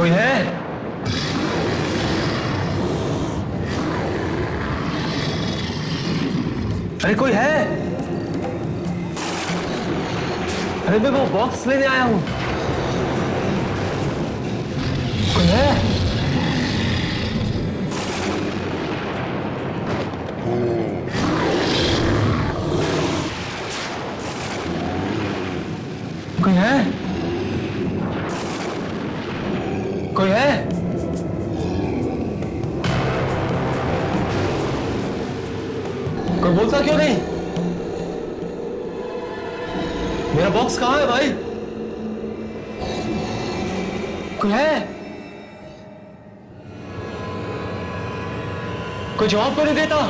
कोई है? अरे कोई है? अरे मैं वो बॉक्स लेने आया हूं। कोई है? कोई है? कोई है? कोई बोलता क्यों नहीं? मेरा बॉक्स कहां है भाई? कोई है? कोई जवाब तो नहीं देता?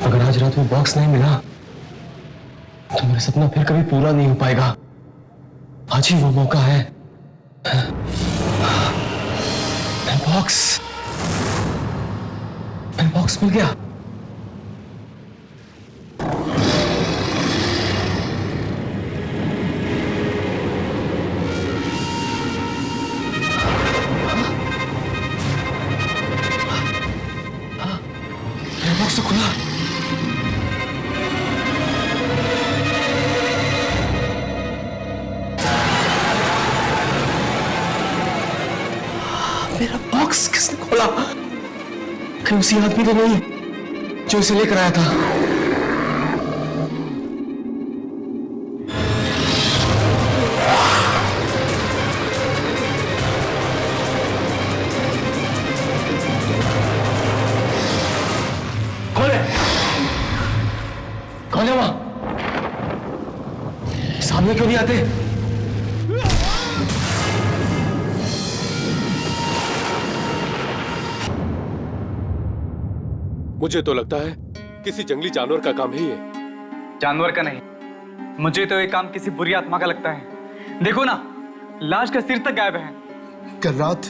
अगर आज रात में बॉक्स नहीं मिला तो मेरा सपना फिर कभी पूरा नहीं हो पाएगा। आज ही वो मौका है। बॉक्स मिल गया। बॉक्स तो खुला। मेरा बॉक्स किसने खोला? कहीं उसी आदमी तो नहीं जो इसे लेकर आया था? कौन है? कौन है वहां? सामने क्यों नहीं आते? मुझे तो लगता है किसी जंगली जानवर का काम ही है। जानवर का नहीं, मुझे तो ये काम किसी बुरी आत्मा का लगता है। देखो ना, लाश का सिर तक गायब है। कल रात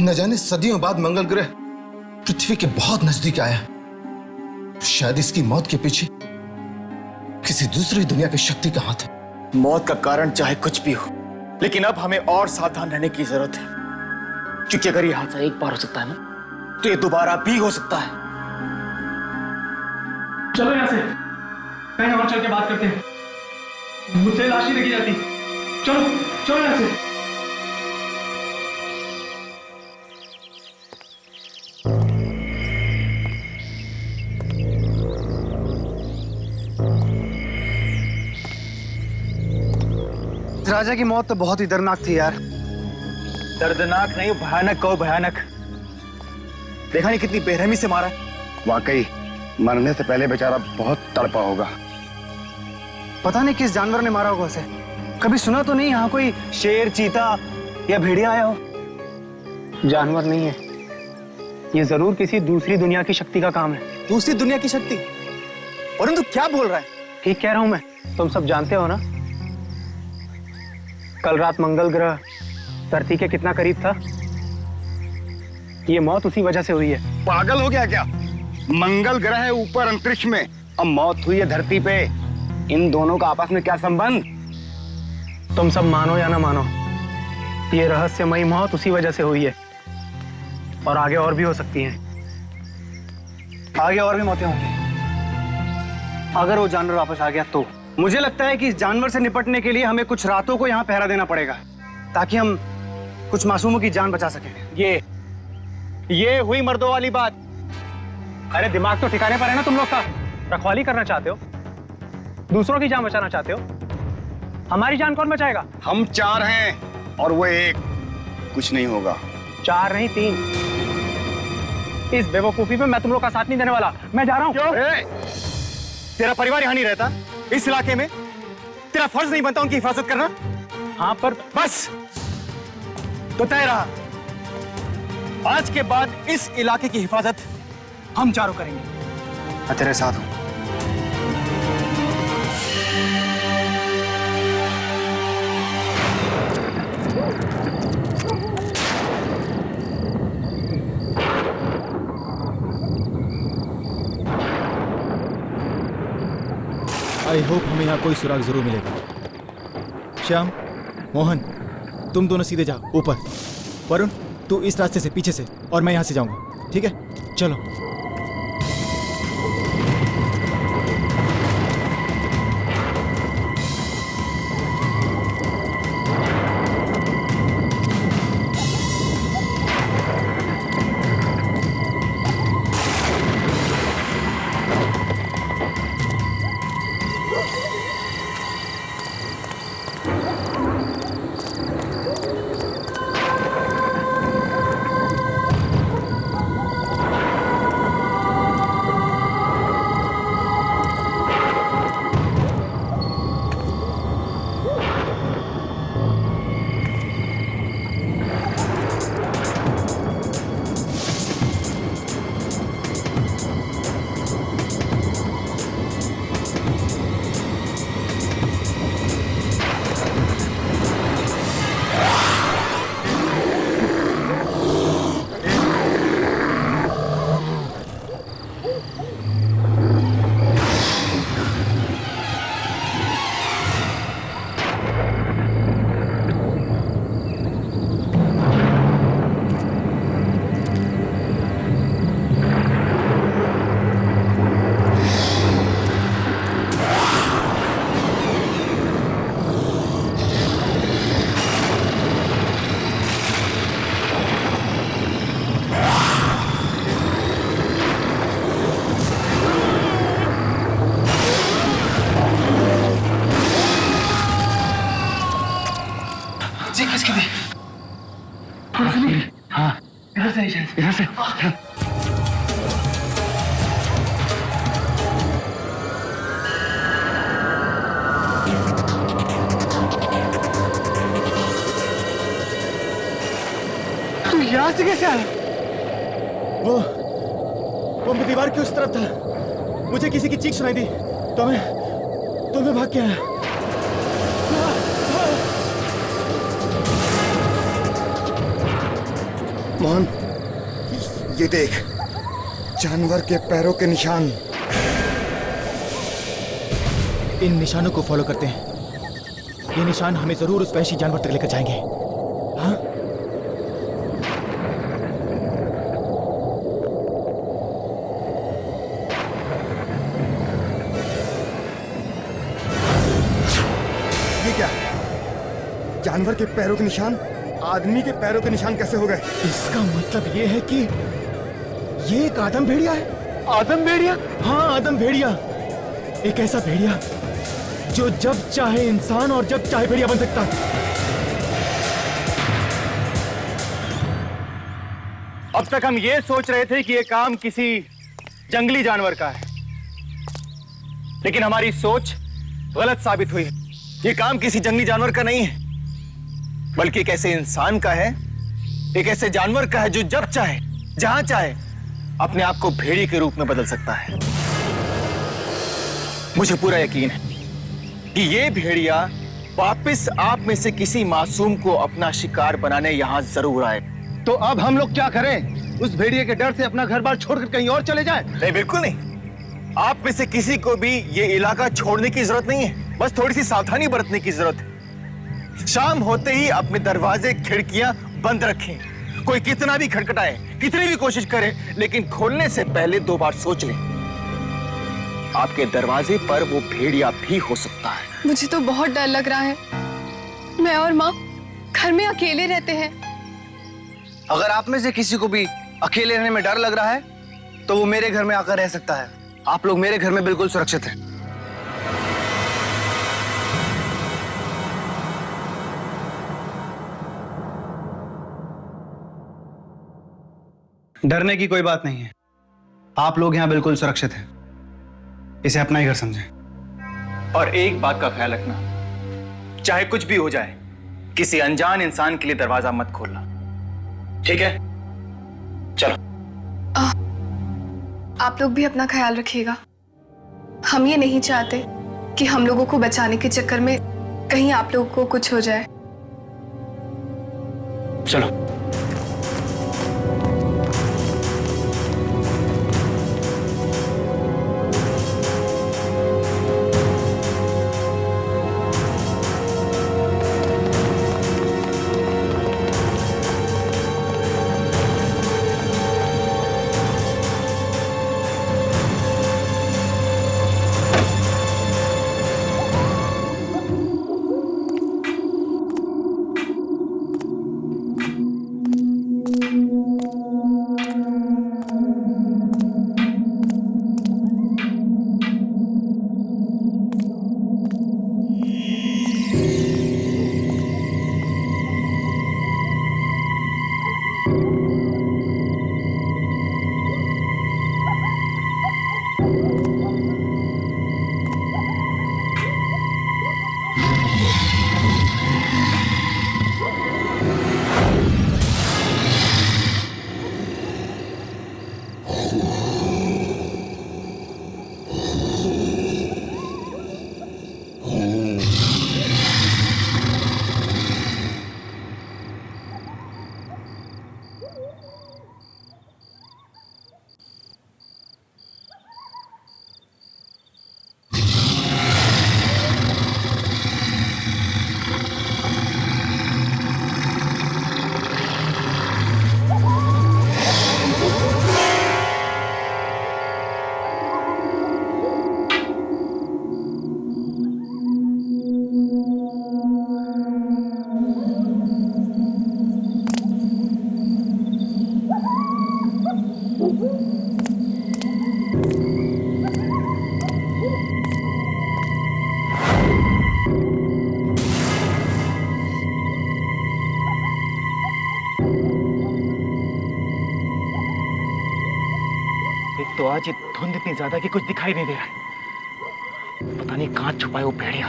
न जाने सदियों बाद मंगल ग्रह पृथ्वी के बहुत नजदीक आया। शायद इसकी मौत के पीछे किसी दूसरी दुनिया की शक्ति का हाथ है। मौत का कारण चाहे कुछ भी हो, लेकिन अब हमें और सावधान रहने की जरूरत है, क्योंकि अगर ये हादसा एक बार हो सकता है ना, तो ये दोबारा भी हो सकता है। चलो यहाँ से कहीं और चल के बात करते हैं। मुझसे लाश ही देखी जाती। चलो चलो यहाँ से। राजा की मौत तो बहुत ही दर्दनाक थी यार। दर्दनाक नहीं, भयानक कहो भयानक। देखा नहीं कितनी बेरहमी से मारा है। वाकई मरने से पहले बेचारा बहुत तड़पा होगा। पता नहीं किस जानवर ने मारा होगा उसे। कभी सुना तो नहीं यहाँ कोई शेर, चीता या भेड़िया आया हो। जानवर नहीं है, ये जरूर किसी दूसरी दुनिया की शक्ति का काम है। दूसरी दुनिया की शक्ति? और तू क्या बोल रहा है? ठीक कह रहा हूं मैं, तुम सब जानते हो ना। कल रात मंगल ग्रह धरती के कितना करीब था। ये मौत उसी वजह से हुई है। पागल हो गया क्या? मंगल ग्रह है ऊपर अंतरिक्ष में, अब मौत हुई है धरती पे। इन दोनों का आपस में क्या संबंध? तुम सब मानो या ना मानो, ये रहस्यमयी मौत उसी वजह से हुई है। और आगे और भी हो सकती हैं। आगे और भी मौतें होंगी अगर वो जानवर वापस आ गया तो। मुझे लगता है कि इस जानवर से निपटने के लिए हमें कुछ रातों को यहाँ पहरा देना पड़ेगा, ताकि हम कुछ मासूमों की जान बचा सके। ये हुई मर्दों वाली बात। अरे दिमाग तो ठिकाने पर है ना तुम लोग का। रखवाली करना चाहते हो, दूसरों की जान बचाना चाहते हो। हमारी जान कौन बचाएगा? हम 4 हैं और वो 1। कुछ नहीं होगा। 4 नहीं 3। इस बेवकूफी में मैं तुम लोग का साथ नहीं देने वाला। मैं जा रहा हूं। तेरा परिवार यहाँ नहीं रहता इस इलाके में? तेरा फर्ज नहीं बनता उनकी हिफाजत करना? हाँ पर बस तो तय रहा, आज के बाद इस इलाके की हिफाजत हम चारों करेंगे। मैं तेरे साथ हूं। आई होप हमें यहाँ कोई सुराग जरूर मिलेगा। श्याम, मोहन, तुम दोनों सीधे जाओ ऊपर। वरुण, तू इस रास्ते से पीछे से, और मैं यहाँ से जाऊंगा। ठीक है, चलो। इधर से। तू यहाँ से कैसे आया? वो दीवार की उस तरफ था। मुझे किसी की चीख सुनाई दी तो मैं भाग के आया। मोहन, ये देख, जानवर के पैरों के निशान। इन निशानों को फॉलो करते हैं। ये निशान हमें जरूर उस वहशी जानवर तक लेकर जाएंगे। हाँ? ये क्या? जानवर के पैरों के निशान आदमी के पैरों के निशान कैसे हो गए? इसका मतलब ये है कि ये एक आदम भेड़िया है। आदम भेड़िया? हाँ, आदम भेड़िया। एक ऐसा भेड़िया जो जब चाहे इंसान और जब चाहे भेड़िया बन सकता है। अब तक हम ये सोच रहे थे कि ये काम किसी जंगली जानवर का है, लेकिन हमारी सोच गलत साबित हुई। ये काम किसी जंगली जानवर का नहीं है, बल्कि एक ऐसे इंसान का है, एक ऐसे जानवर का है जो जब चाहे जहां चाहे अपने आप को भेड़िए के रूप में बदल सकता है। मुझे पूरा यकीन है कि ये भेड़िया वापस आप में से किसी मासूम को अपना शिकार बनाने यहां जरूर आए। तो अब हम लोग क्या करें? उस भेड़िए के डर से अपना घर बार छोड़कर कहीं और चले जाएं? नहीं, बिल्कुल नहीं। आप में से किसी को भी ये इलाका छोड़ने की जरूरत नहीं है, बस थोड़ी सी सावधानी बरतने की जरूरत है। शाम होते ही अपने दरवाजे खिड़कियां बंद रखें। कोई कितना भी खटखटाए, कितनी भी कोशिश करे, लेकिन खोलने से पहले 2 बार सोच लें। आपके दरवाजे पर वो भेड़िया भी हो सकता है। मुझे तो बहुत डर लग रहा है। मैं और माँ घर में अकेले रहते हैं। अगर आप में से किसी को भी अकेले रहने में डर लग रहा है तो वो मेरे घर में आकर रह सकता है। आप लोग मेरे घर में बिल्कुल सुरक्षित हैं। डरने की कोई बात नहीं है। आप लोग यहां बिल्कुल सुरक्षित हैं। इसे अपना ही घर समझें। और एक बात का ख्याल रखना, चाहे कुछ भी हो जाए, किसी अनजान इंसान के लिए दरवाजा मत खोलना, ठीक है? चलो। आप लोग भी अपना ख्याल रखिएगा। हम ये नहीं चाहते कि हम लोगों को बचाने के चक्कर में कहीं आप लोगों को कुछ हो जाए। चलो। तो आज ये धुंध इतनी ज्यादा कि कुछ दिखाई नहीं दे रहा है। पता नहीं कहां छुपा है वो भेड़िया।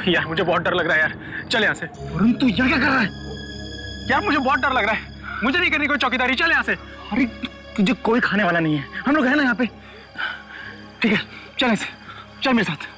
यार मुझे बहुत डर लग रहा है यार। चल यहाँ से। वरुण तू यहाँ क्या कर रहा है? यार मुझे बहुत डर लग रहा है। मुझे नहीं करनी कोई चौकीदारी। चल यहाँ से। अरे तुझे कोई खाने वाला नहीं है, हम लोग हैं ना यहाँ पे। ठीक है चल यहाँ से। चल मेरे साथ।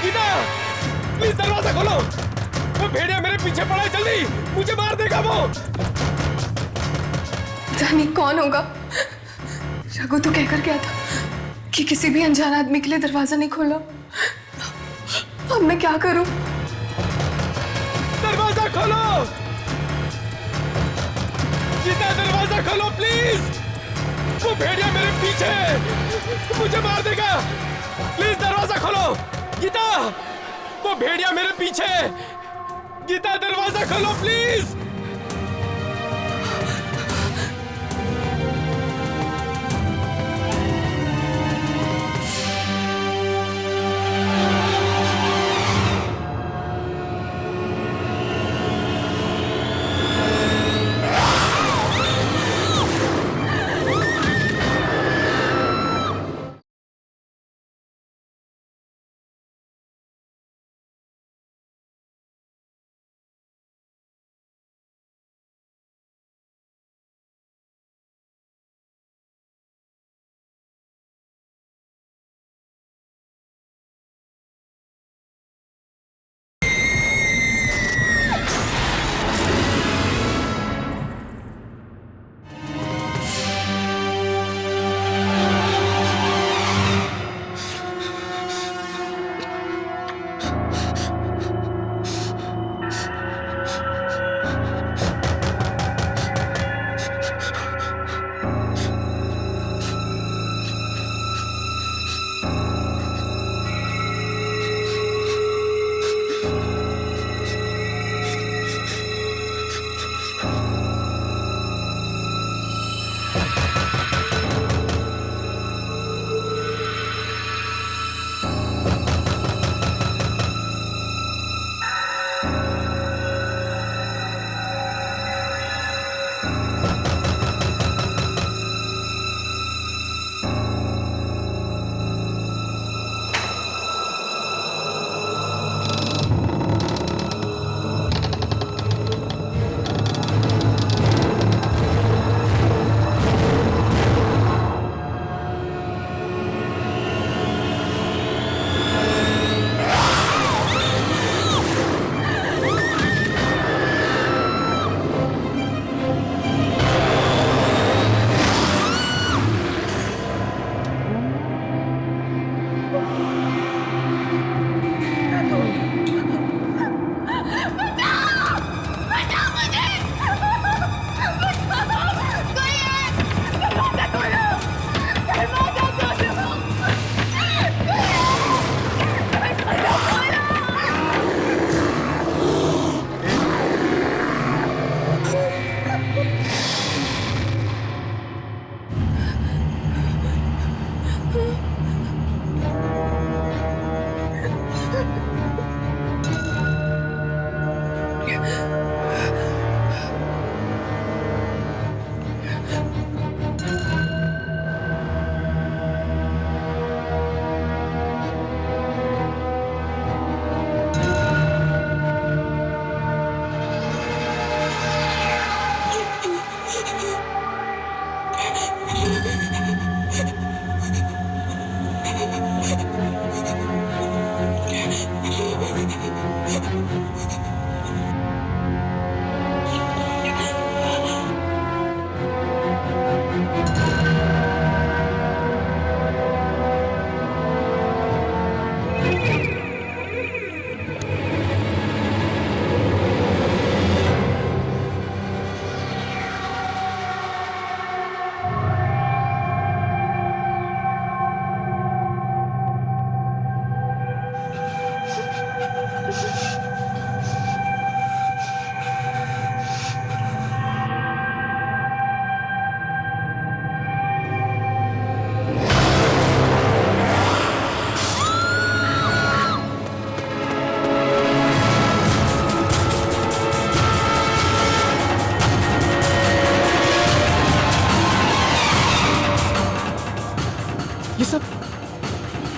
गीता, प्लीज दरवाजा खोलो। वो भेड़िया मेरे पीछे पड़ा है, जल्दी, मुझे मार देगा वो। जानी कौन होगा? रघु तो कहकर गया था कि किसी भी अनजान आदमी के लिए दरवाजा नहीं खोलना। अब मैं क्या करूं? दरवाजा खोलो गीता, दरवाजा खोलो प्लीज। वो भेड़िया मेरे पीछे है, मुझे मार देगा। प्लीज दरवाजा खोलो गीता, वो भेड़िया मेरे पीछे है। गीता दरवाजा खोलो प्लीज।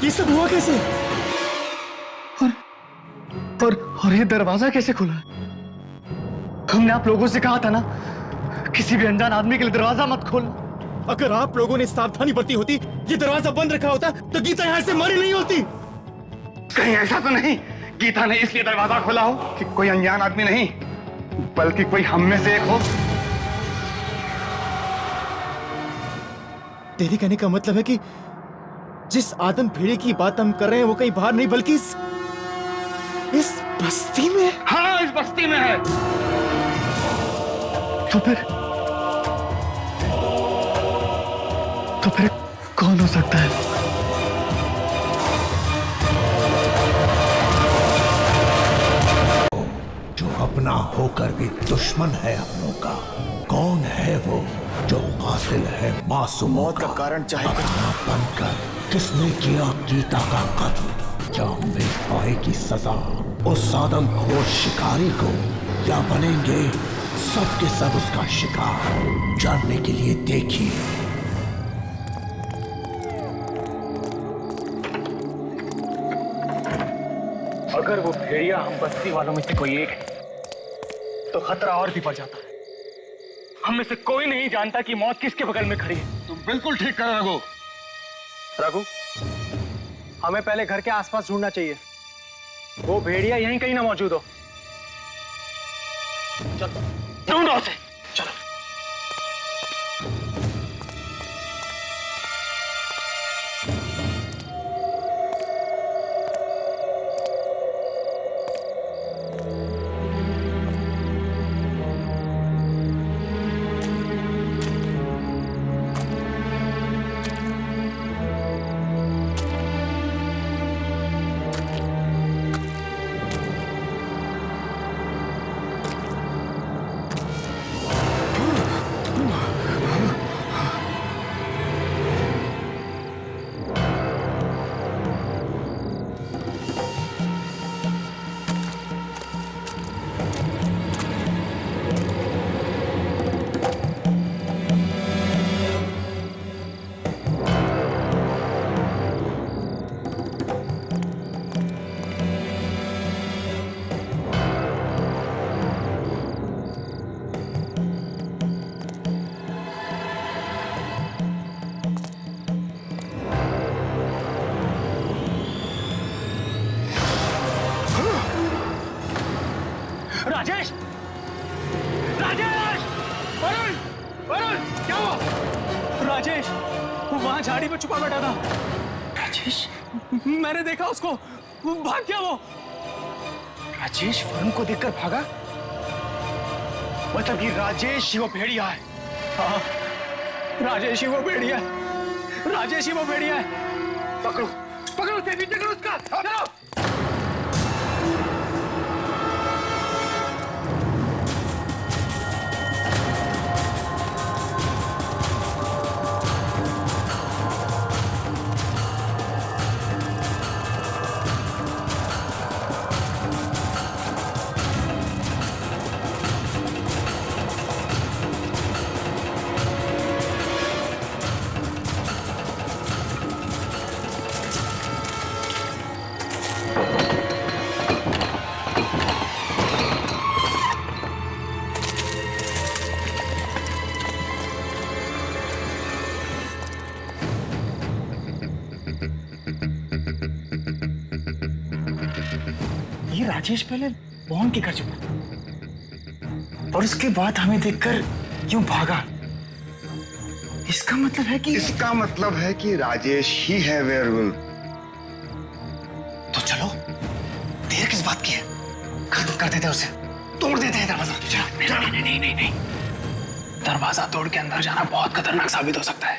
ये सब हुआ कैसे? और ये दरवाजा कैसे खुला? हमने आप लोगों से कहा था ना, किसी भी अनजान आदमी के लिए दरवाजा मत खोलना। अगर आप लोगों ने सावधानी बरती होती, ये दरवाजा बंद रखा होता, तो गीता यहाँ से मरी नहीं होती। कहीं ऐसा तो नहीं गीता ने इसलिए दरवाजा खोला हो कि कोई अनजान आदमी नहीं, बल्कि कोई हम में से एक हो। तेरे कहने का मतलब है कि जिस आदम भेड़े की बात हम कर रहे हैं वो कहीं बाहर नहीं बल्कि इस बस्ती में। हाँ, इस बस्ती में है। तो फिर कौन हो सकता है? जो अपना होकर भी दुश्मन है अपनों का। कौन है वो जो कातिल है मासूम? मौत का कारण चाहे अपना बनकर किसने किया गीता का कत्ल? क्या मिल पाएगी सजा उस आदमखोर शिकारी को, या बनेंगे सब के सब उसका शिकार? जानने के लिए देखिए। अगर वो भेड़िया हम बस्ती वालों में से कोई एक है, तो खतरा और भी बढ़ जाता है। हम में से कोई नहीं जानता कि मौत किसके बगल में खड़ी है। तुम बिल्कुल ठीक कर रघु। रघु, हमें पहले घर के आसपास ढूंढना चाहिए। वो भेड़िया यहीं कहीं ना मौजूद हो। चलो ढूंढो उसे, चलो। राजेश! राजेश! वरुण! वरुण! क्या हुआ? राजेश! वो वहां झाड़ी में छुपा बैठा था। राजेश! मैंने देखा उसको, वो भाग गया वो। राजेश वरुण को देखकर भागा? मतलब कि राजेश ही वो भेड़िया है। हाँ, राजेश ही वो भेड़िया है। राजेश ही वो भेड़िया है। पकड़ो, पकड़ो उसे, पीछे करो उसका। चलो। राजेश पहले मोहन के घर चुका और उसके बाद हमें देखकर क्यों भागा? इसका मतलब है कि राजेश ही है वेयरवुल्फ। तो चलो, देर किस बात की है? खत्म कर देते उसे, तोड़ देते हैं दरवाजा। नहीं, दरवाजा तोड़ के अंदर जाना बहुत खतरनाक साबित हो सकता है।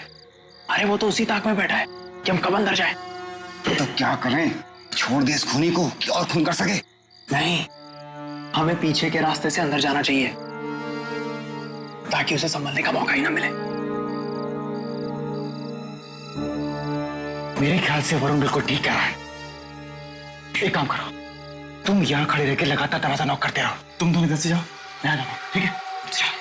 अरे वो तो उसी ताक में बैठा है कि हम कब अंदर जाएं। तो क्या करें? छोड़ दे इस खूनी को कि और खून कर सके? नहीं, हमें पीछे के रास्ते से अंदर जाना चाहिए ताकि उसे संभलने का मौका ही ना मिले। मेरे ख्याल से वरुण बिल्कुल ठीक कह रहा है। एक काम करो, तुम यहां खड़े रहकर लगातार दरवाजा नॉक करते रहो। तुम दोनों इधर से जाओ, मैं आ जाऊंगा, ठीक है? चलो।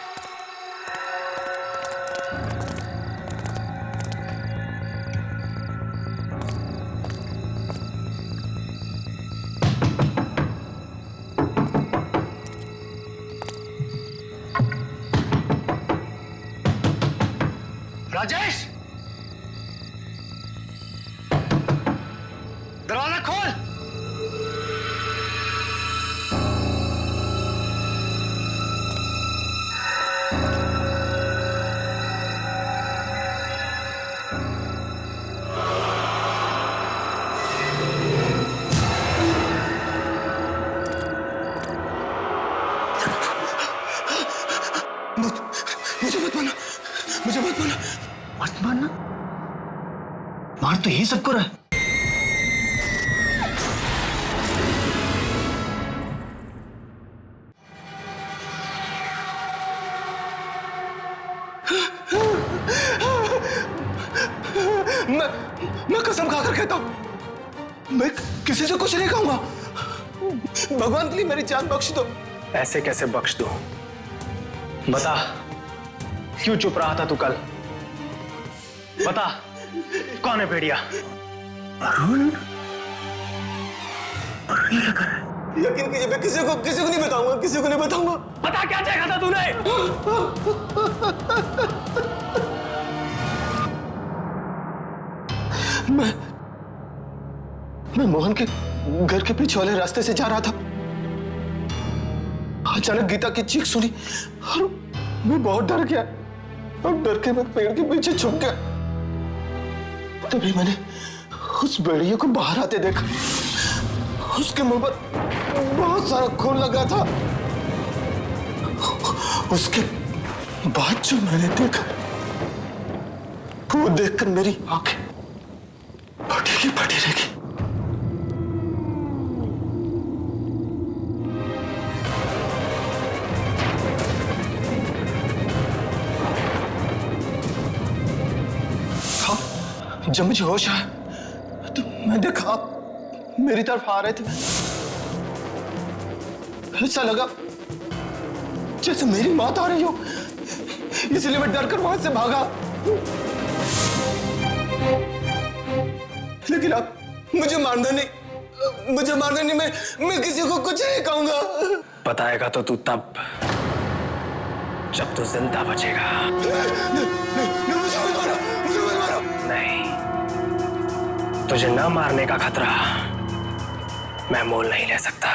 राजेश, दरवाजा खोल। मुझे मत मारना, मुझे मत मारना। मत मारना? मार तो यही सबको रहा है। मैं कसम खाकर कहता हूं, मैं किसी से कुछ नहीं कहूंगा। भगवान के लिए मेरी जान बख्श दो। ऐसे कैसे बख्श दो? बता, क्यों चुप रहा था तू कल? बता, कौन है भेड़िया? अरुण, अरुण क्या कर रहा है? यकीन कीजिए, मैं किसी को नहीं बताऊंगा, किसी को नहीं बताऊंगा। बता क्या चाहा था तूने? मैं मोहन के घर के पीछे वाले रास्ते से जा रहा था। अचानक गीता की चीख सुनी और मैं बहुत डर गया और डर के मैं पेड़ के पीछे छुप गया। तभी मैंने उस भेड़िए को बाहर आते देखा। उसके मुंह पर बहुत सारा खून लगा था। उसके बाद जो मैंने देखा वो देखकर मेरी आंखें फटी की फटी रह गई। जब मुझे होश आया तो मैं देखा आप मेरी तरफ आ रहे थे। ऐसा लगा जैसे मेरी मौत आ रही हो, इसलिए मैं डरकर वहां से भागा। लेकिन आप मुझे मारना नहीं, मैं किसी को कुछ नहीं कहूंगा। बताएगा तो तू तब जब तू जिंदा बचेगा। मुझे मत मारो। नहीं, तुझे न मारने का खतरा मैं मोल नहीं ले सकता।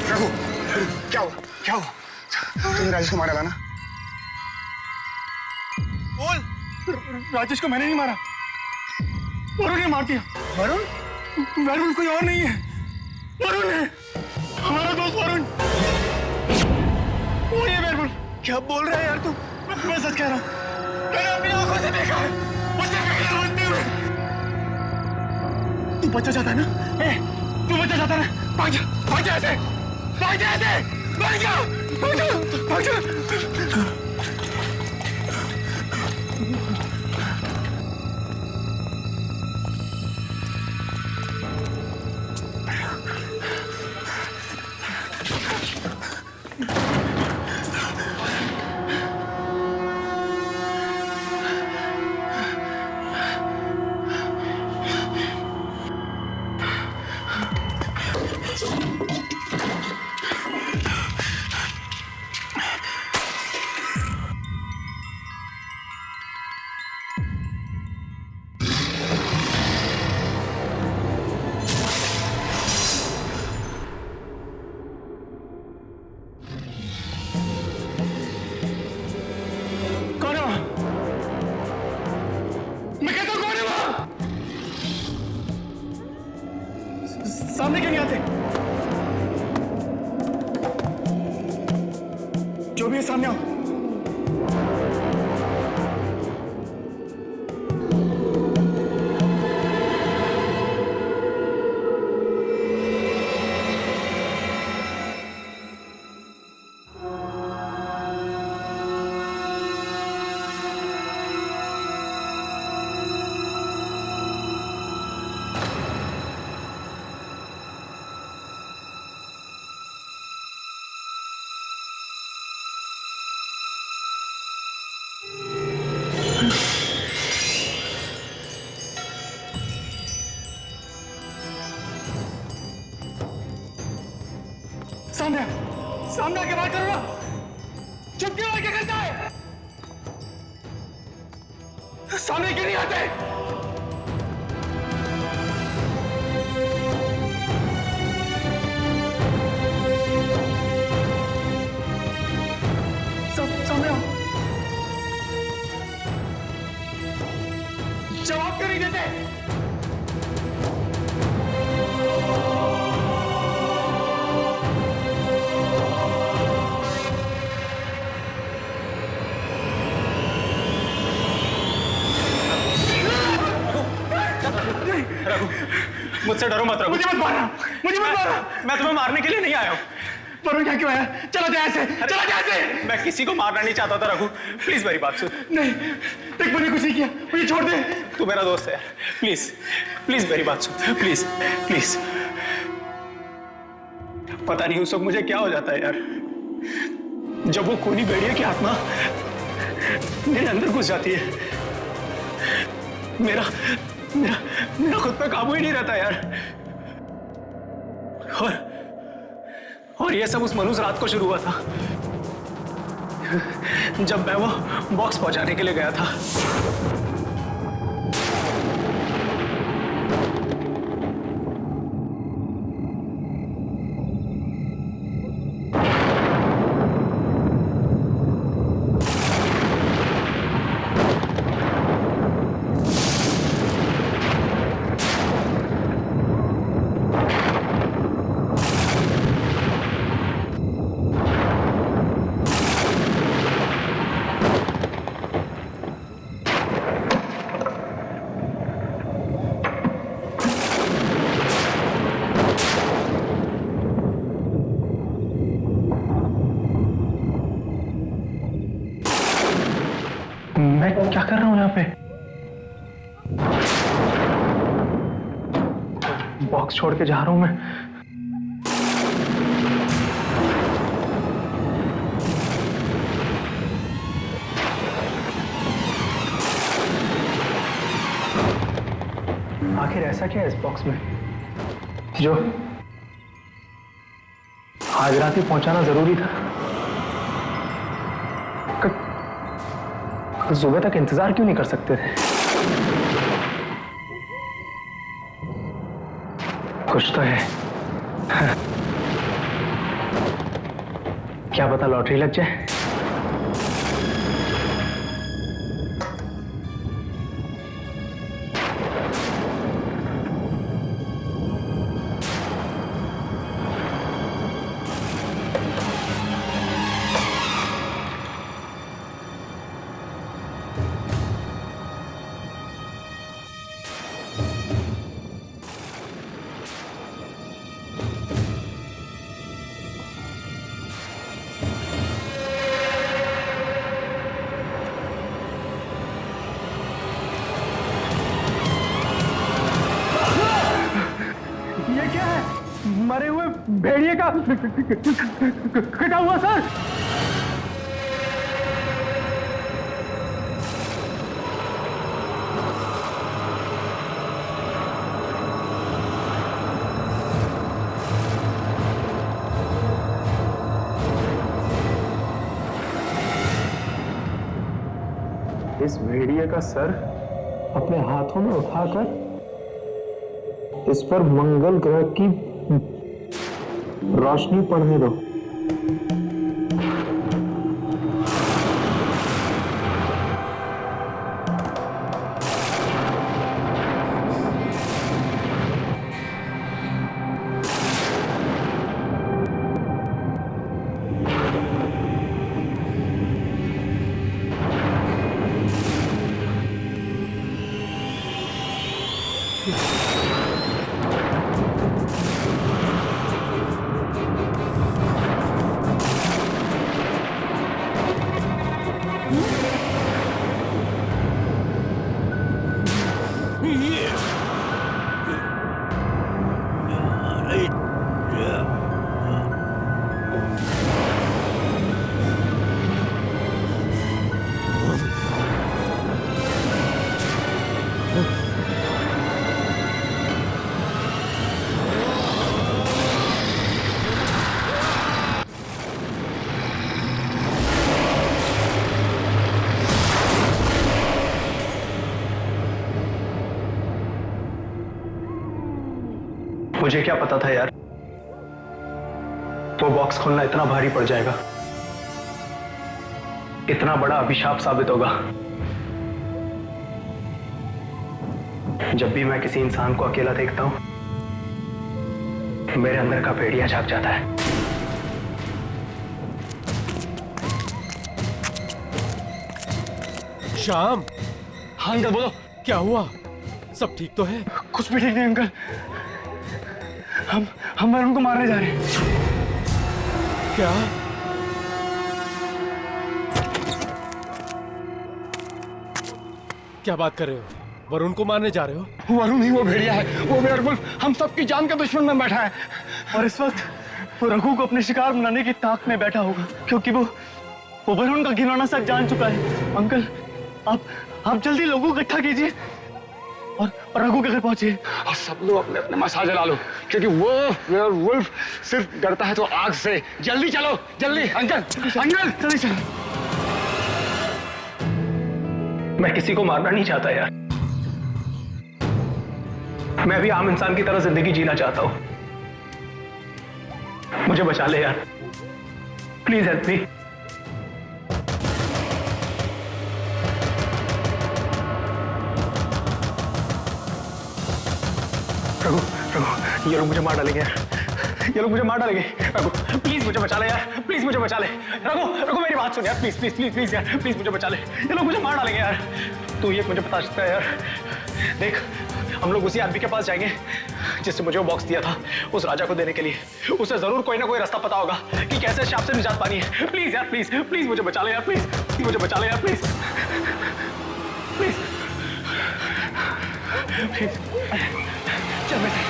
रघु, क्या हुआ? तुमने राजेश को मारा था ना? बोल। राजेश को मैंने नहीं मारा, वरुण ने मार दिया। वरुण कोई और नहीं है, वरुण है, हमारा दोस्त वरुण। वो ये वरुण। क्या बोल रहा है यार तू? मैं सच कह रहा हूँ, मैंने अपनी आंखों से देखा है उसे फिक्र बनते हुए। तू बचा जाता है ना? तू बचा जाता है ना? भाग जा ऐसे, भाग जा। सामने क्यों नहीं आते? जो भी है सामने आओ। सामने सामने आके बात करो ना। चुप क्यों आके करता है? सामने क्यों नहीं आते? सामने आओ। जवाब क्यों नहीं देते? मुझसे डरो मत रघु। मुझे मत मारना, मुझे मत मारना। मैं तुम्हें मारने के लिए नहीं आया हूँ। वरुण क्या क्यों आया? चला जाए ऐसे, चला जाए ऐसे। मैं किसी को मारना नहीं चाहता था रघु। प्लीज मेरी बात सुन। नहीं, देख मैंने कुछ नहीं किया, मुझे छोड़ दे। तू मेरा दोस्त है यार, प्लीज प्लीज मेरी बात सुन, प्लीज प्लीज। पता नहीं उस वक्त मुझे क्या हो जाता है यार, जब वो खूनी भेड़िया की आत्मा मेरे अंदर घुस जाती है। मेरा मेरा मेरा खुद पे काबू ही नहीं रहता यार। और ये सब उस मनुष्य रात को शुरू हुआ था, जब मैं वो बॉक्स पहुंचाने के लिए गया था। मैं क्या कर रहा हूं यहाँ पे? बॉक्स छोड़ के जा रहा हूं मैं। आखिर ऐसा क्या है इस बॉक्स में जो आज रात ही पहुंचाना जरूरी था? सुबह तक इंतजार क्यों नहीं कर सकते थे? कुछ तो है। क्या पता लॉटरी लग जाए। मरे हुए भेड़िए का कटा हुआ सर। इस भेड़िए का सर अपने हाथों में उठाकर इस पर मंगल ग्रह की रोशनी पड़ने दो। मुझे क्या पता था यार, वो बॉक्स खोलना इतना भारी पड़ जाएगा, इतना बड़ा अभिशाप साबित होगा। जब भी मैं किसी इंसान को अकेला देखता हूं, मेरे अंदर का भेड़िया जाग जाता है। श्याम। हाँ अंकल बोलो। क्या हुआ? सब ठीक तो है? कुछ भी ठीक नहीं अंकल, हम वरुण को मारने जा रहे हैं। क्या? क्या बात कर रहे हो? वरुण को मारने जा रहे हो? वरुण ही वो भेड़िया है, वो वेयरवुल्फ हम सबकी जान का दुश्मन में बैठा है, और इस वक्त वो रघु को अपने शिकार बनाने की ताक में बैठा होगा, क्योंकि वो वरुण का घिनौना सच जान चुका है। अंकल आप जल्दी लोगों को इकट्ठा कीजिए और रघु के घर पहुंचिए, और सब लोग अपने अपने मसाज जला लो, क्योंकि वो वेयरवुल्फ सिर्फ डरता है तो आग से। जल्दी चलो, जल्दी। अंकल जल्दी चलो। मैं किसी को मारना नहीं चाहता यार, मैं भी आम इंसान की तरह जिंदगी जीना चाहता हूं। मुझे बचा ले यार, प्लीज हेल्प मी। रघु, ये लोग मुझे मार डालेंगे यार, ये लोग मुझे मार डालेंगे। रघु प्लीज मुझे बचा ले यार, प्लीज मुझे बचा ले। रघु मेरी बात सुन यार, प्लीज प्लीज प्लीज प्लीज यार, प्लीज मुझे बचा ले, ये लोग मुझे मार डालेंगे यार। तू ये मुझे बता सकता है यार? देख, हम लोग उसी आदमी के पास जाएंगे जिसने मुझे वो बॉक्स दिया था उस राजा को देने के लिए। उसे जरूर कोई ना कोई रास्ता पता होगा कि कैसे शाप से निजात पानी है। प्लीज यार, प्लीज प्लीज मुझे बचा ले यार, प्लीज मुझे बचा ले यार, प्लीज प्लीज प्लीज। चल बेटा,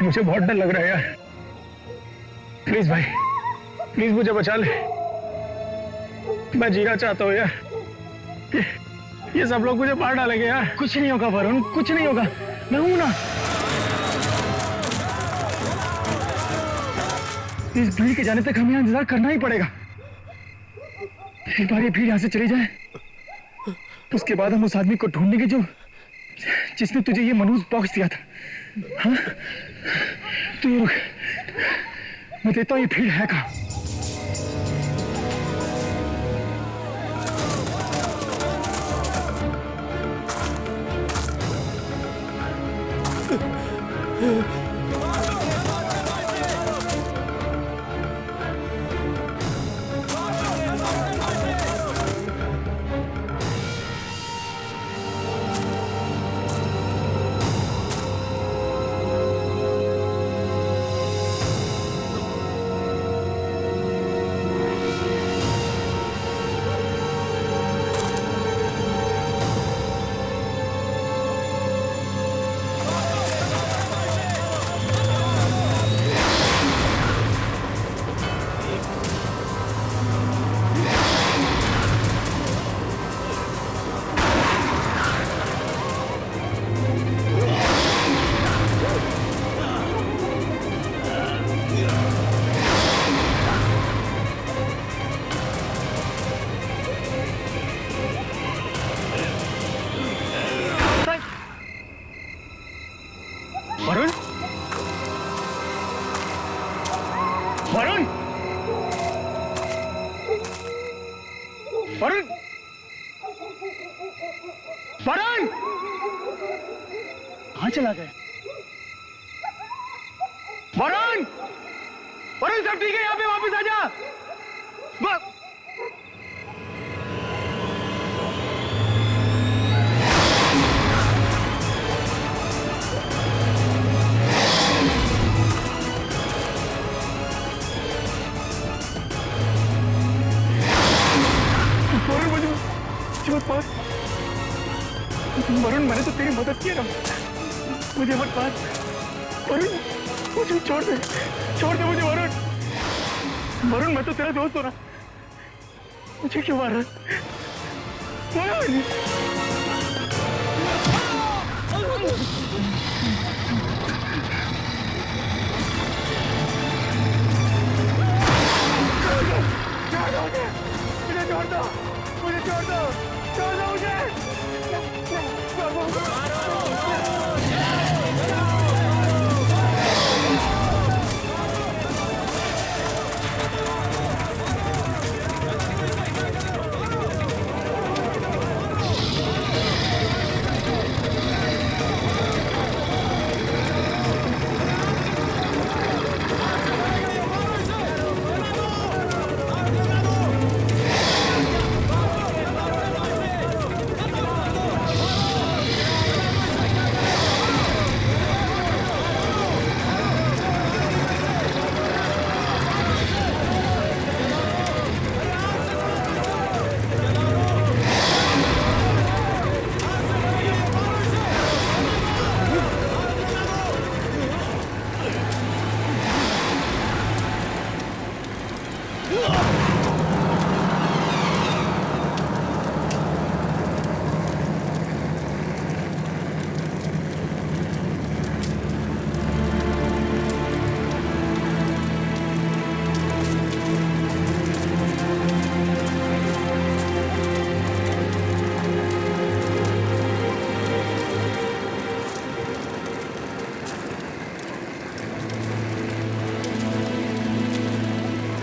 मुझे बहुत डर लग रहा है यार, प्लीज भाई, प्लीज मुझे बचा ले, मैं जीना चाहता हूँ यार। ये सब लोग मुझे मार डालेंगे यार। कुछ नहीं होगा वरुण, कुछ नहीं होगा, मैं हूं ना। इस भीड़ के जाने तक हमें यहाँ इंतजार करना ही पड़ेगा। एक बार ये भीड़ यहाँ से चली जाए, उसके बाद हम उस आदमी को ढूंढेंगे जिसने तुझे ये मनहूस बॉक्स दिया था। हाँ, तू ये रुक, मैं देता हूँ ये भीड़ है कहाँ। वरुण, वरुण, वरुण, वरुण, कहाँ चला गया? वरुण, वरुण सब ठीक है? यहाँ पे वापस आ जा। वरुण, मैंने तो तेरी मदद की ना, मुझे मत मार। वरुण, मुझे छोड़ दे मुझे वरुण। वरुण, मैं तो तेरा दोस्त हूं ना, मुझे क्यों मार रहा है? वरुण, मुझे छोड़ दो मुझे।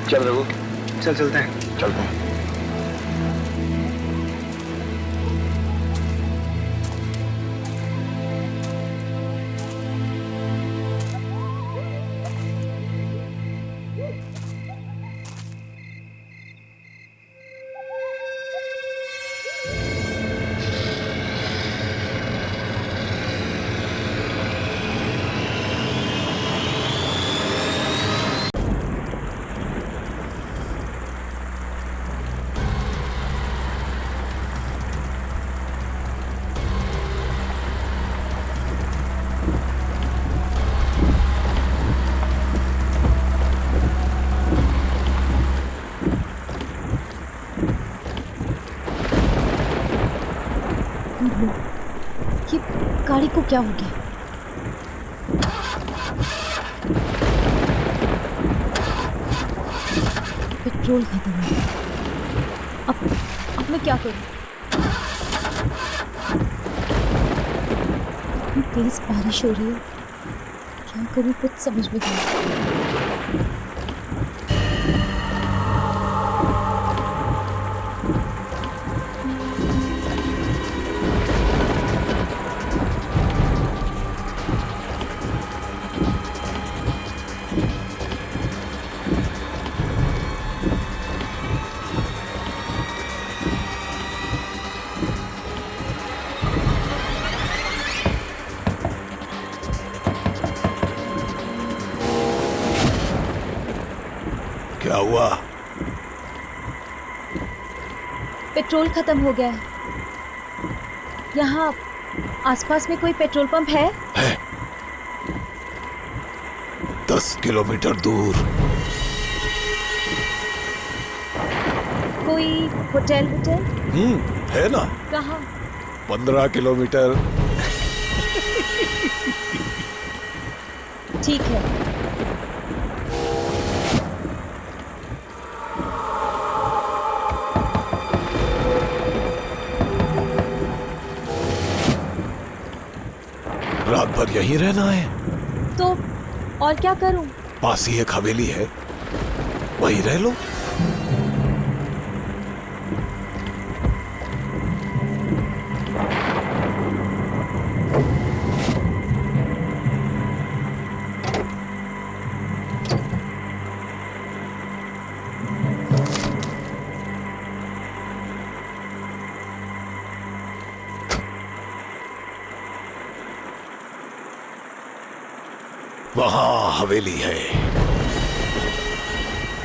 चल रघु, चलते हैं। चलते हैं। ये गाड़ी को क्या हो गया? पेट्रोल खत्म हो गया। अब मैं क्या करूं? इतनी तेज बारिश हो रही है, क्या करूं कुछ समझ में नहीं आ रहा। क्या हुआ? पेट्रोल खत्म हो गया है। यहाँ आसपास में कोई पेट्रोल पंप है? 10 किलोमीटर दूर। कोई होटल? है ना। कहाँ? 15 किलोमीटर। ठीक है। रात भर यहीं रहना है? तो और क्या करूं? पास ही एक हवेली है, वहीं रह लो। वहां हवेली है,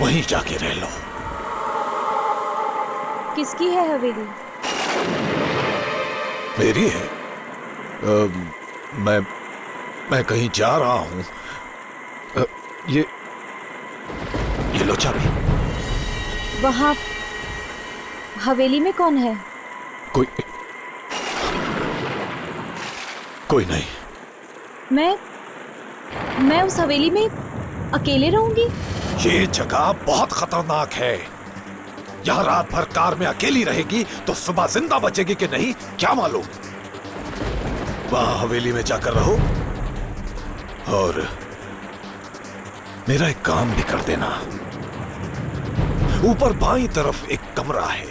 वहीं जाके रह लो। किसकी है हवेली? मेरी है। मैं कहीं जा रहा हूं। ये लो चाबी। वहां हवेली में कौन है? कोई नहीं। मैं उस हवेली में अकेले रहूंगी? ये जगह बहुत खतरनाक है। यहाँ रात भर कार में अकेली रहेगी तो सुबह जिंदा बचेगी कि नहीं क्या मालूम। वहां हवेली में जाकर रहो और मेरा एक काम भी कर देना। ऊपर बाईं तरफ एक कमरा है,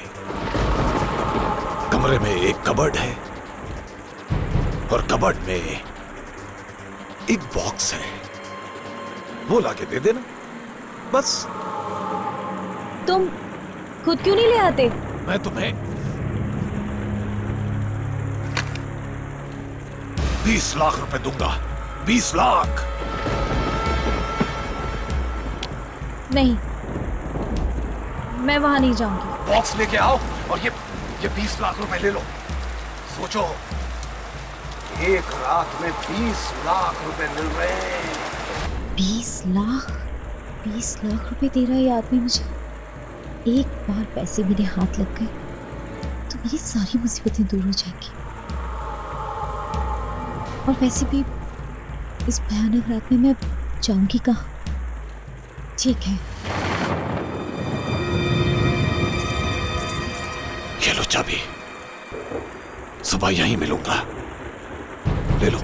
कमरे में एक कबर्ड है और कबर्ड में एक बॉक्स है, वो लाके दे देना बस। तुम खुद क्यों नहीं ले आते? मैं तुम्हें 20 लाख रुपए दूंगा। 20 लाख। नहीं, मैं वहां नहीं जाऊंगी। बॉक्स लेके आओ और ये 20 लाख रुपए ले लो। सोचो, एक रात में 20 लाख रुपए मिल रहे हैं। 20 लाख? 20 लाख रुपए दे रहा है ये आदमी मुझे। एक बार पैसे मेरे हाथ लग गए तो मेरी सारी मुसीबतें दूर हो जाएंगी। और वैसे भी इस भयानक रात में मैं जाऊंगी कहाँ? ठीक है, ये लो चाबी। सुबह यहीं मिलूंगा, ले लो।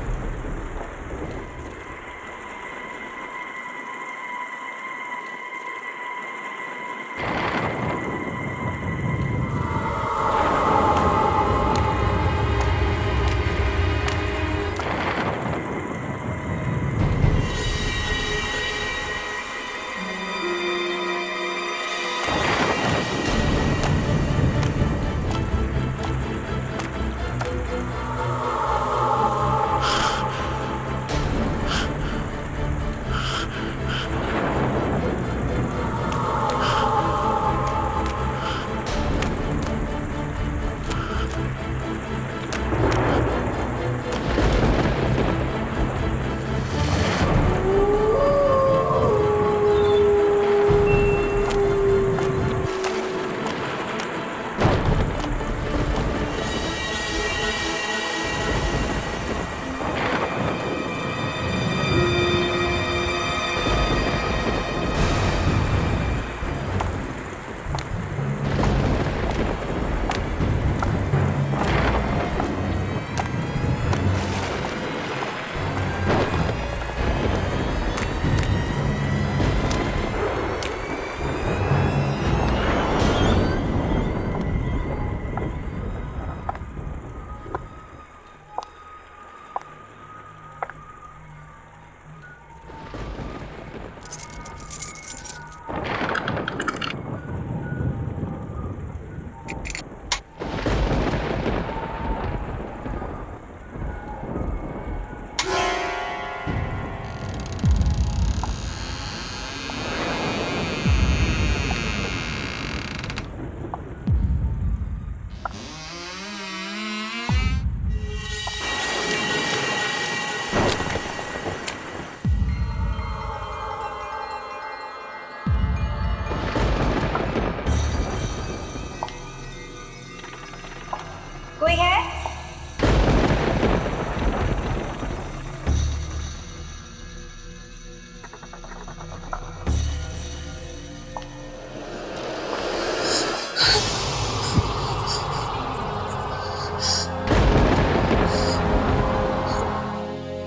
कोई है?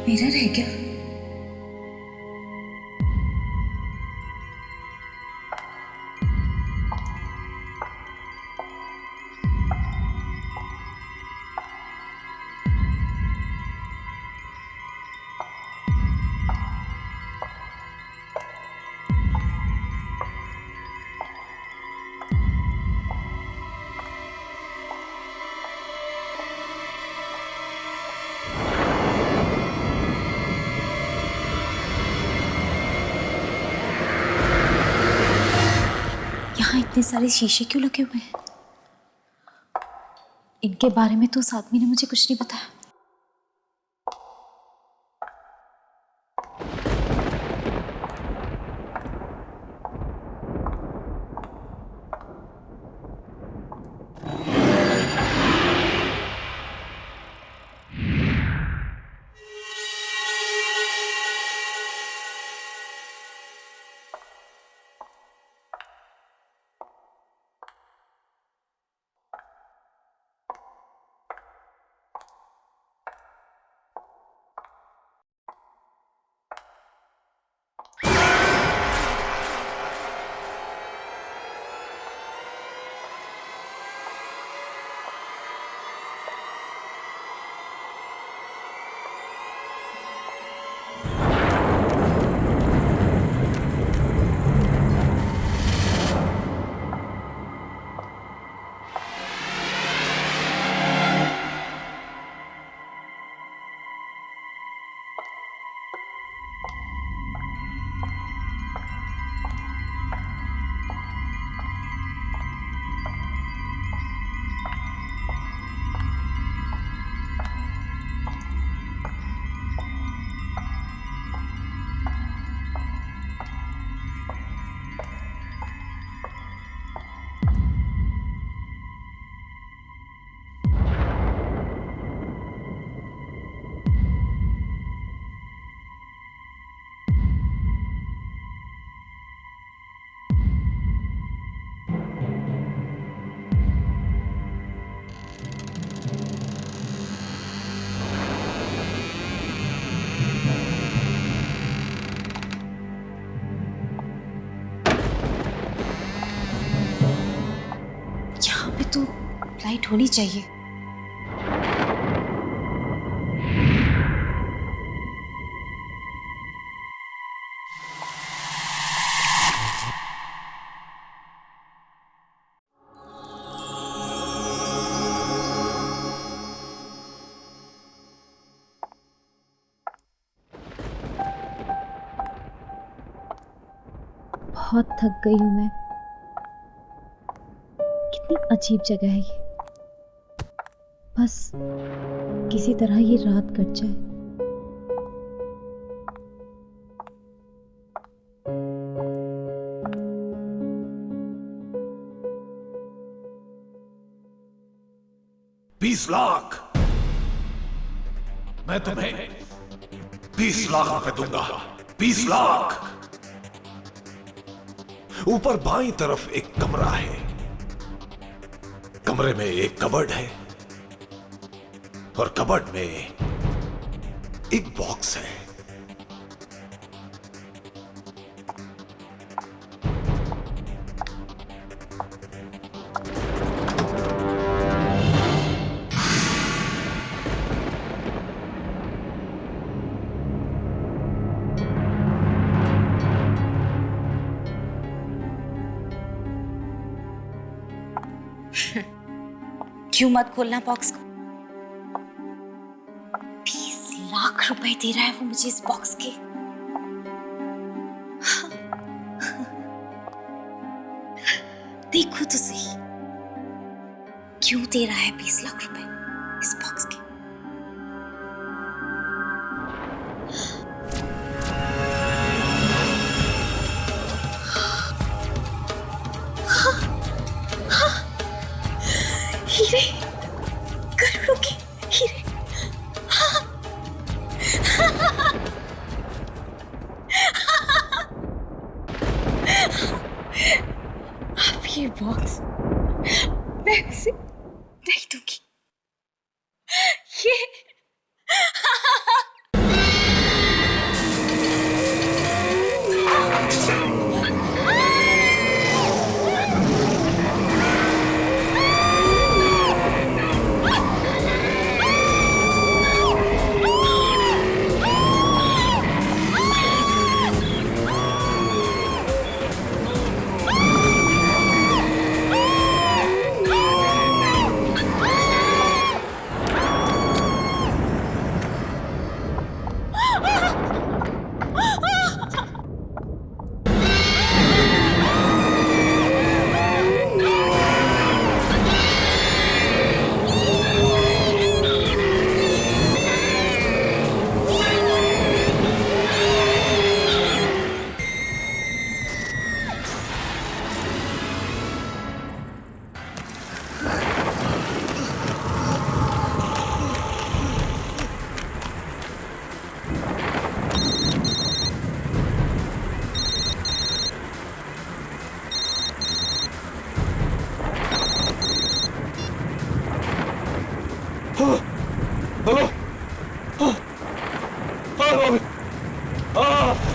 मिरर है क्या? इतने सारे शीशे क्यों लगे हुए हैं? इनके बारे में तो उस आदमी ने मुझे कुछ नहीं बताया। तो लाइट होनी चाहिए। बहुत थक गई हूं मैं। कितनी अजीब जगह है ये। बस किसी तरह ये रात कट जाए। $20 लाख मैं तुम्हें 20 लाख रुपए दूंगा। 20 लाख। ऊपर बाईं तरफ एक कमरा है। कमरे में एक कबर्ड है और कबर्ड में एक बॉक्स है। क्यों मत खोलना बॉक्स को? 20 लाख रुपए दे रहा है वो मुझे इस बॉक्स के। देखो तो सही, क्यों दे रहा है 20 लाख रुपए इस बॉक्स के? हीरे, करोड़ों के हीरे। अब ये बॉक्स मैं उसे नहीं दूंगी। ये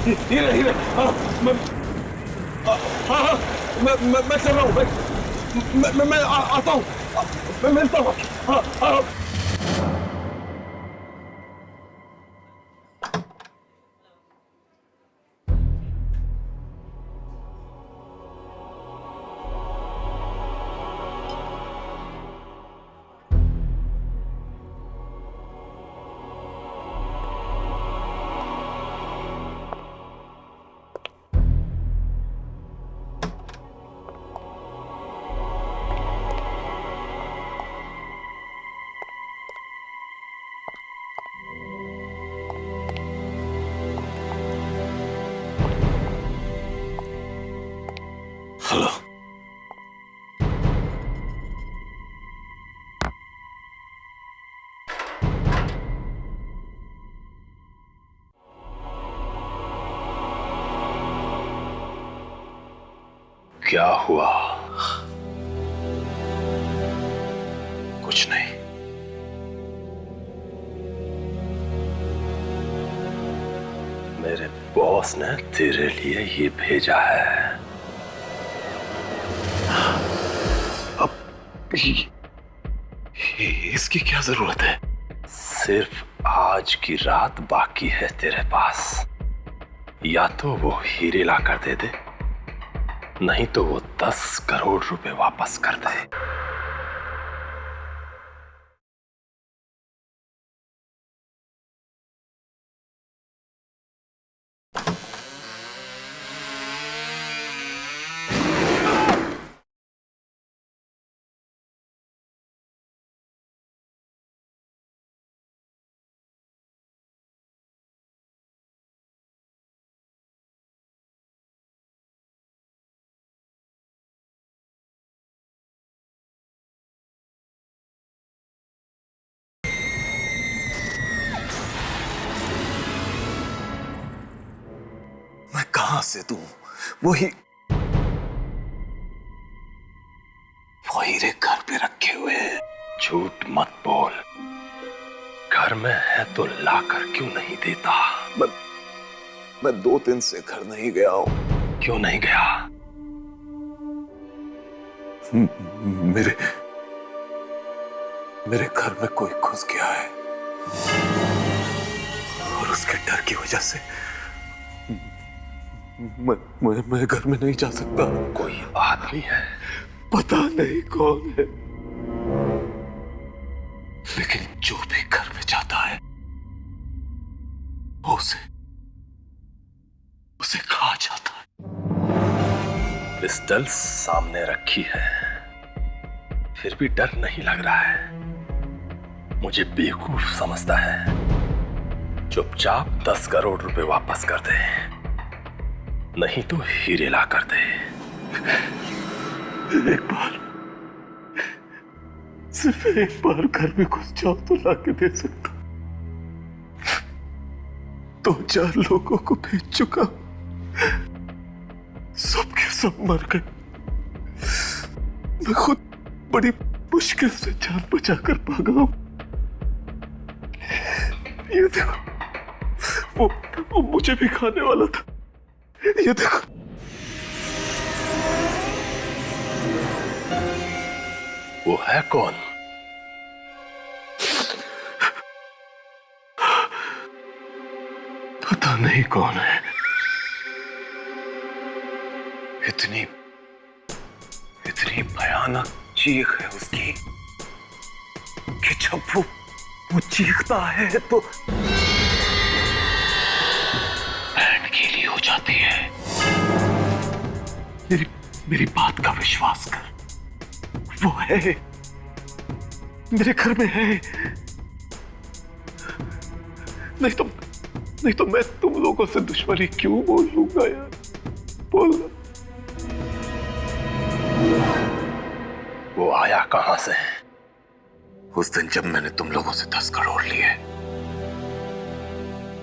हीरे हीरे हाँ हाँ मैं चल रहा हूँ मैं आता हूँ मैं मिलता हूँ हाँ हाँ हेलो क्या हुआ? कुछ नहीं। मेरे बॉस ने तेरे लिए ये भेजा है। इसकी क्या जरूरत है? सिर्फ आज की रात बाकी है तेरे पास। या तो वो हीरे ला कर दे दे, नहीं तो वो 10 करोड़ रुपए वापस कर दे। मैं कहां से दूं? वही हीरे घर पे रखे हुए हैं। झूठ मत बोल। घर में है तो लाकर क्यों नहीं देता? मैं 2 दिन से घर नहीं गया हूं। क्यों नहीं गया? मेरे घर में कोई घुस गया है और उसके डर की वजह से मैं घर में नहीं जा सकता। कोई आदमी है, पता नहीं कौन है, लेकिन जो भी घर में जाता है वो उसे खा जाता है। पिस्टल सामने रखी है, फिर भी डर नहीं लग रहा है। मुझे बेवकूफ समझता है। चुपचाप 10 करोड़ रुपए वापस कर दे, नहीं तो हीरे ला कर दे। एक बार, सिर्फ एक बार घर में घुस जाओ तो ला के दे सकता। 2-4 लोगों को भेज चुका, सबके सब मर गए। मैं खुद बड़ी मुश्किल से जान बचाकर भागा हूं। ये देखो, वो मुझे भी खाने वाला था। ये देखो, वो है कौन? पता नहीं कौन है। इतनी भयानक चीख है उसकी कि जब वो चीखता है तो बैंड गीली हो जाती है। मेरी बात का विश्वास कर, वो है, मेरे घर में है। नहीं तो मैं तुम लोगों से दुश्मनी क्यों बोल लूंगा यार? बोलना। वो आया कहां से? उस दिन जब मैंने तुम लोगों से 10 करोड़ लिए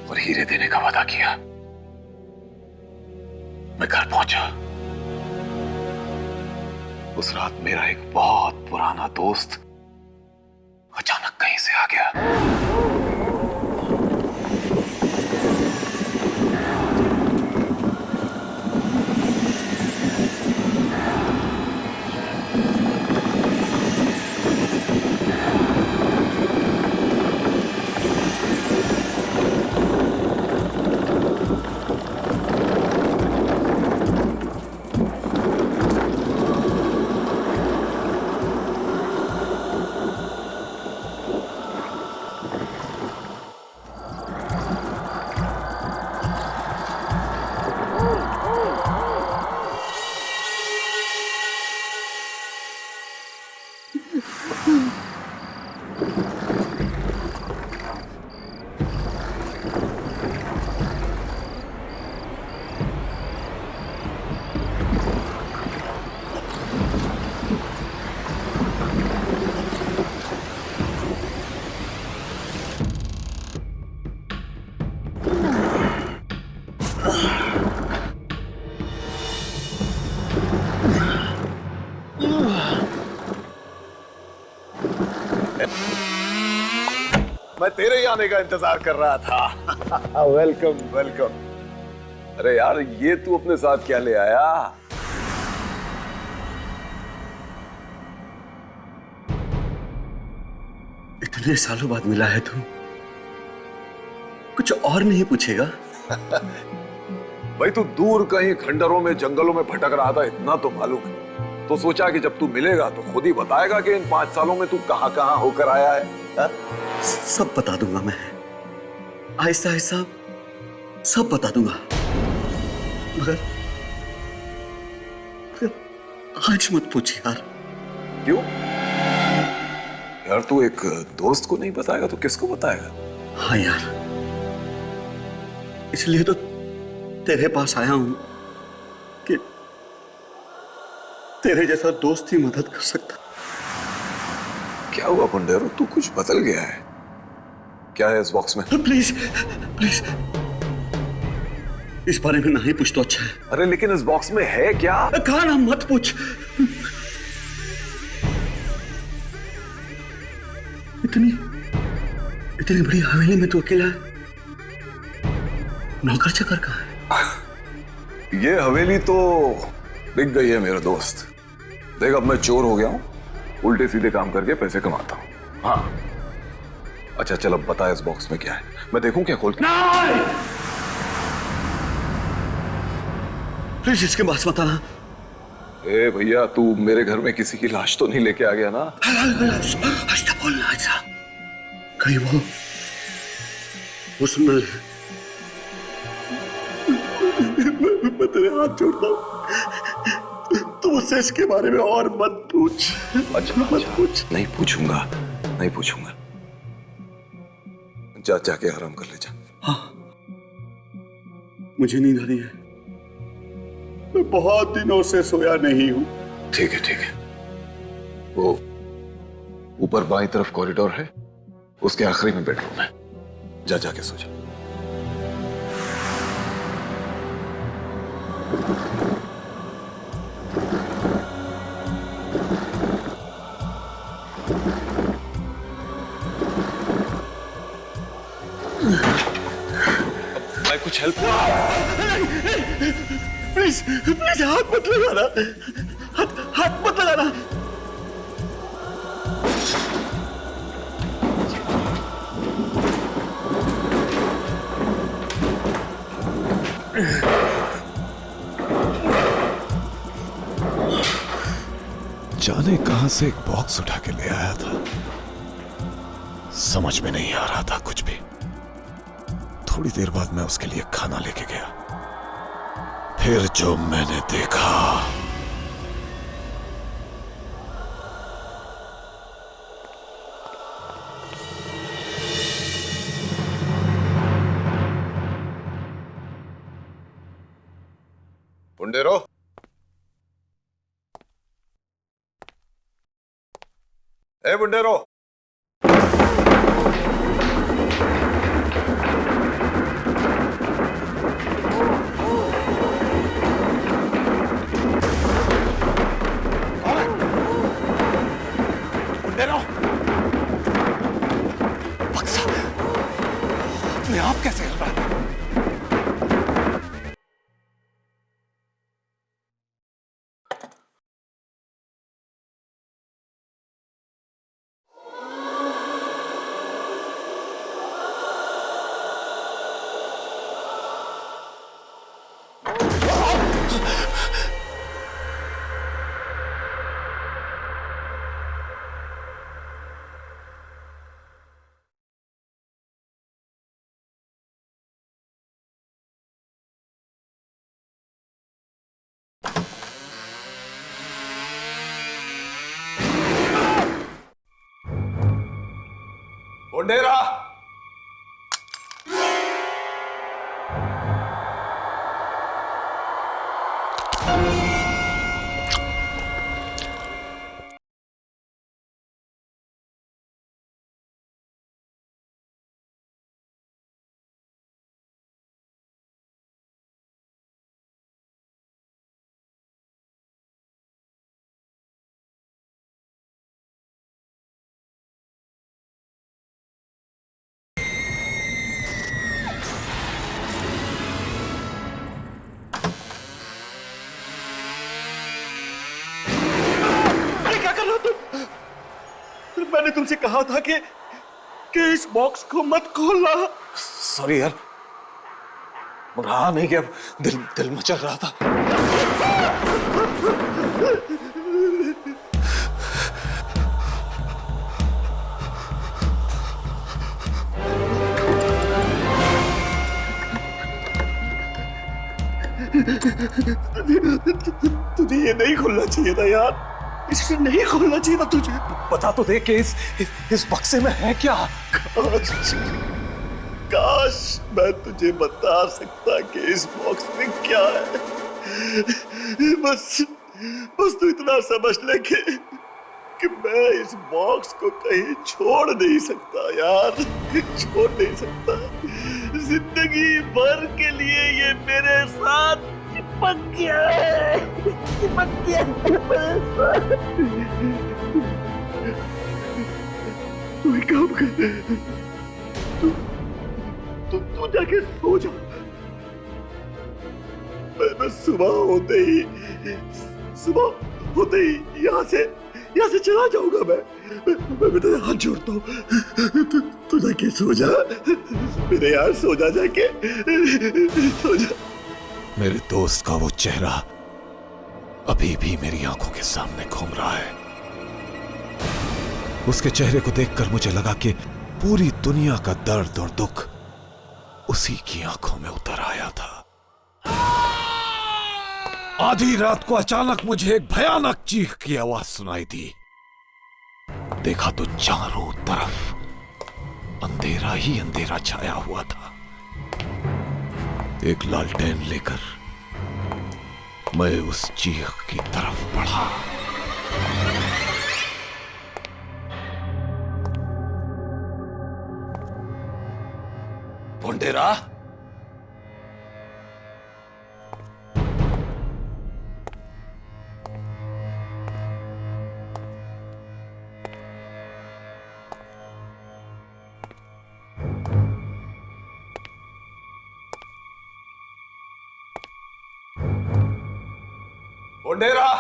और हीरे देने का वादा किया, मैं घर पहुंचा। उस रात मेरा एक बहुत पुराना दोस्त अचानक कहीं से आ गया। मैं तेरे ही आने का इंतजार कर रहा था। Welcome welcome. अरे यार, ये तू अपने साथ क्या ले आया? इतने सालों बाद मिला है तू, कुछ और नहीं पूछेगा? भाई, तू दूर कहीं खंडरों में जंगलों में भटक रहा था, इतना तो मालूम है। तो सोचा कि जब तू मिलेगा तो खुद ही बताएगा कि इन 5 सालों में तू कहां कहां होकर आया है। हा? सब बता दूंगा मैं, आहिस्ता आहिस्ता सब बता दूंगा, मगर आज मत पूछ यार। क्यों यार? तू एक दोस्त को नहीं बताएगा तो किसको बताएगा? हाँ यार, इसलिए तो तेरे पास आया हूं कि तेरे जैसा दोस्त ही मदद कर सकता। क्या हुआ पुंडेरो, तू कुछ बदल गया है? क्या है इस बॉक्स में? प्लीज प्लीज इस बारे में नहीं पूछ तो अच्छा है। अरे लेकिन इस बॉक्स में है क्या? कहा ना मत पूछ। इतनी बड़ी हवेली में तू अकेला है? नौकर चाकर कहाँ है? ये हवेली तो बिक गई है मेरे दोस्त। देख, अब मैं चोर हो गया हूं, उल्टे सीधे काम करके पैसे कमाता हूं। हाँ, अच्छा चल अब बता इस बॉक्स में क्या है, मैं देखूं क्या खोल के? प्लीज इसके पास मत आना। ए भैया, तू मेरे घर में किसी की लाश तो नहीं लेके आ गया ना? ऐसा बोलना, ऐसा कहीं वो सुन ले। मैं तेरे हाथ जोड़ता हूं, तू मुझसे इसके बारे में और मत पूछ। अच्छा मत पूछ। नहीं पूछूंगा, नहीं पूछूंगा। जा जाके आराम कर ले जा। हाँ, मुझे नींद आ रही है, मैं बहुत दिनों से सोया नहीं हूं। ठीक है ठीक है। वो ऊपर बाईं तरफ कॉरिडोर है, उसके आखिरी में बेडरूम है, जा जाके सो जा। मैं कुछ हेल्प? प्लीज प्लीज हाथ मत लगाना, हाथ मत लगाना। जाने कहां से एक बॉक्स उठा के ले आया था, समझ में नहीं आ रहा था कुछ भी। थोड़ी देर बाद मैं उसके लिए खाना लेके गया, फिर जो मैंने देखा। पुंडेरो, ए बुंडेरो, बुंडेरो, बक्सा अपने आप कैसे हिल रहा है? पुंडेरा। मैंने तुमसे कहा था कि इस बॉक्स को मत खोलना। सॉरी यार, रहा नहीं कि अब दिल मचल रहा था। तुझे ये नहीं खोलना चाहिए था यार, इसे नहीं खोलना चाहिए था तुझे। बता तो दे कि इस बक्से में है क्या? काश मैं तुझे बता सकता कि इस बॉक्स में क्या है। बस तू इतना समझ ले कि मैं इस बॉक्स को कहीं छोड़ नहीं सकता यार, छोड़ नहीं सकता। जिंदगी भर के लिए ये मेरे साथ चिपक गया है, चिपक गया मेरे साथ। तू एक काम कर, तू जाके सो जा। मैं सुबह होते ही यहाँ से चला जाऊंगा। मैं तेरे हाथ जोड़ता हूँ, तू जाके सो जा मेरे यार, सो जा जाके, सो जा। मेरे दोस्त का वो चेहरा अभी भी मेरी आंखों के सामने घूम रहा है। उसके चेहरे को देखकर मुझे लगा कि पूरी दुनिया का दर्द और दुख उसी की आंखों में उतर आया था। आधी रात को अचानक मुझे एक भयानक चीख की आवाज सुनाई दी। देखा तो चारों तरफ अंधेरा ही अंधेरा छाया हुआ था। एक लालटेन लेकर मैं उस चीख की तरफ बढ़ा। ढूंढेरा, ढूंढेरा।